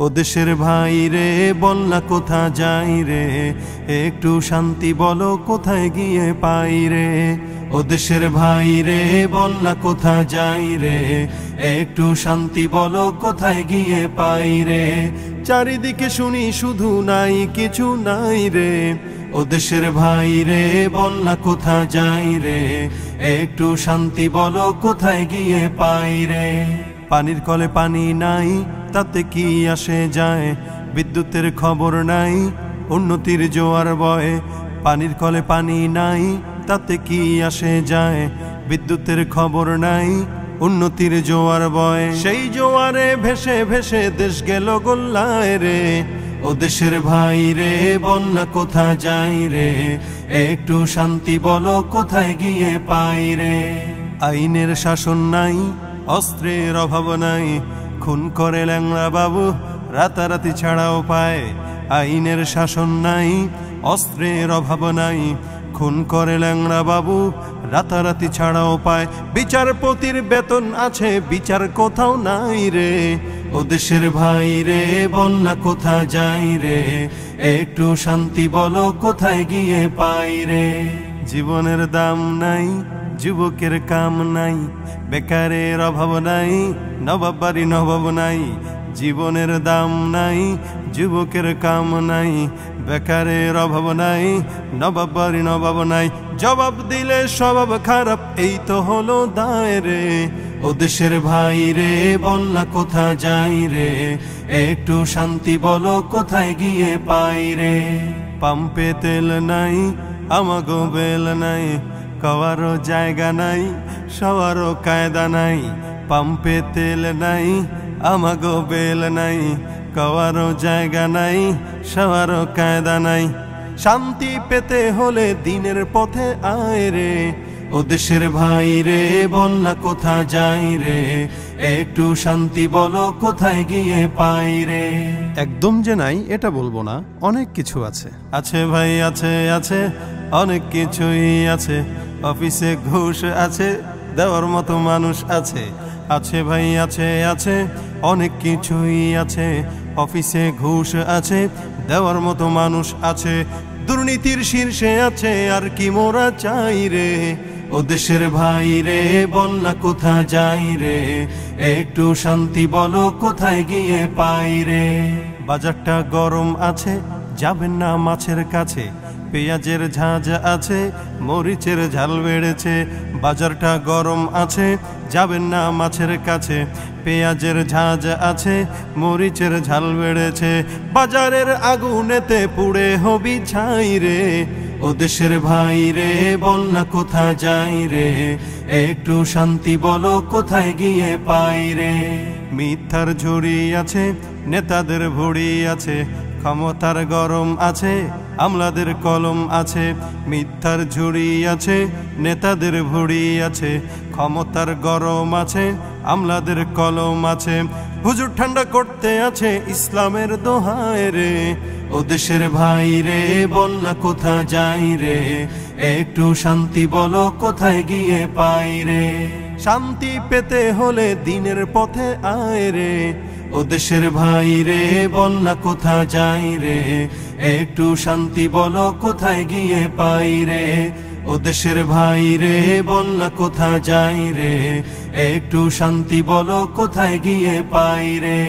ও দেশের ভাই রে বল না কোথা যাই রে, একটু শান্তি বলো কোথায় গিয়ে পাই রে। ও দেশের ভাই রে বল না কোথা যাই রে, একটু শান্তি বলো কোথায় গিয়ে পাই রে। চারিদিকে শুনি শুধু নাই কিছু নাই রে, ও দেশের ভাই রে বল না কোথা যাই রে, একটু শান্তি বলো কোথায় গিয়ে পাই রে। পানির কলে পানি নাই তাতে কি আসে যায়, বিদ্যুতের খবর নাই উন্নতির জোয়ার বয়। পানির কলে পানি নাই তাতে কি আসে যায়, বিদ্যুতের খবর নাই উন্নতির জোয়ার বয়। সেই জোয়ারে ভেসে ভেসে দেশ গেল গোল্লায় রে, ও দেশের ভাই রে বল না কোথা যাই রে, একটু শান্তি বলো কোথায় গিয়ে পাই রে। আইনের শাসন নাই, অস্ত্রের অভাব নাই, খুন করে ল্যাংড়া বাবু রাতারাতি ছাড়াও পায়। আইনের শাসন নাই, অস্ত্রের অভাব নাই, খুন করে ল্যাংড়া বাবু রাতারাতি ছাড়াও পায়। বিচারপতির বেতন আছে, বিচার কোথাও নাই রে, ও দেশের ভাই রে বল না কোথা যাই রে, একটু শান্তি বলো কোথায় গিয়ে পাই রে। জীবনের দাম নাই, যুবকের কাম নাই, বেকারের অভাব নাই, নবাব বাড়ি নবাব নাই। জীবনের দাম নাই, যুবকের কাম নাই, বেকারের অভাব নাই, নবাব বাড়ি নবাব নাই। জবাব দিলে স্বভাব খারাপ এই তো হলো দায় রে, ও দেশের ভাই রে বল না কোথা যাই রে, একটু শান্তি বলো কোথায় গিয়ে পাই রে। পাম্পে তেল নাই, আমাগো বেল নাই, কারো জায়গা নাই, সবারও কায়দা নাই। পাম্পে তেল নাই, আমাগো বেল নাই, কারো জায়গা নাই, সবারও কায়দা নাই। শান্তি পেতে হলে দিনের পথে আয় রে, ও দেশের ভাই রে বল না কোথা যাই রে, একটু শান্তি বলো কোথায় গিয়ে পাই রে। একদম যে নাই এটা বলবো না, অনেক কিছু আছে। আছে ভাই আছে, আছে অনেক কিছুই আছে। অফিসে ঘুষ আছে, দেওয়ার মতো মানুষ আছে। আছে ভাই আছে, আছে অনেক কিছুই আছে। অফিসে ঘুষ আছে, দেওয়ার মতো মানুষ আছে। দুর্নীতির শীর্ষে আছে আর কি মোরা চাই রে, ও দেশের ভাই রে বল না কোথা যাই রে, একটু শান্তি বলো কোথায় গিয়ে পাই রে। বাজারটা গরম আছে, যাবেন না মাছের কাছে, পেঁয়াজের ঝাঁঝ আছে, মরিচের ঝাল বেড়েছে। বাজারটা গরম আছে, যাবেন না মাছের কাছে, পেঁয়াজের ঝাঁঝ আছে, মরিচের ঝাল বেড়েছে। বাজারের আগুনেতে পুড়ে হবি ছাই রে, ও দেশের ভাই রে বল না কোথা যাই রে, একটু শান্তি বলো কোথায় গিয়ে পাই রে। মিথ্যার ঝুড়ি আছে, নেতাদের ভুড়ি আছে, ক্ষমতার গরম আছে, আমলাদের কলম আছে। মিথ্যার ঝুড়ি আছে, নেতাদের ভুড়ি আছে, ক্ষমতার গরম আছে, আমলাদের কলম আছে। হুজুর ঠান্ডা করতে আছে ইসলামের দোহায় রে, ও দেশের ভাই রে বল না কোথা যাই রে, একটু শান্তি বলো কোথায় গিয়ে পাই রে। শান্তি পেতে হলে দিনের পথে আয় রে, ও দেশের ভাই রে বল না কোথা যাই রে, একটু শান্তি বলো কোথায় গিয়ে পাই রে। ও দেশের ভাই রে বল না কোথা যাই রে, একটু শান্তি বলো কোথায় গিয়ে পাই রে।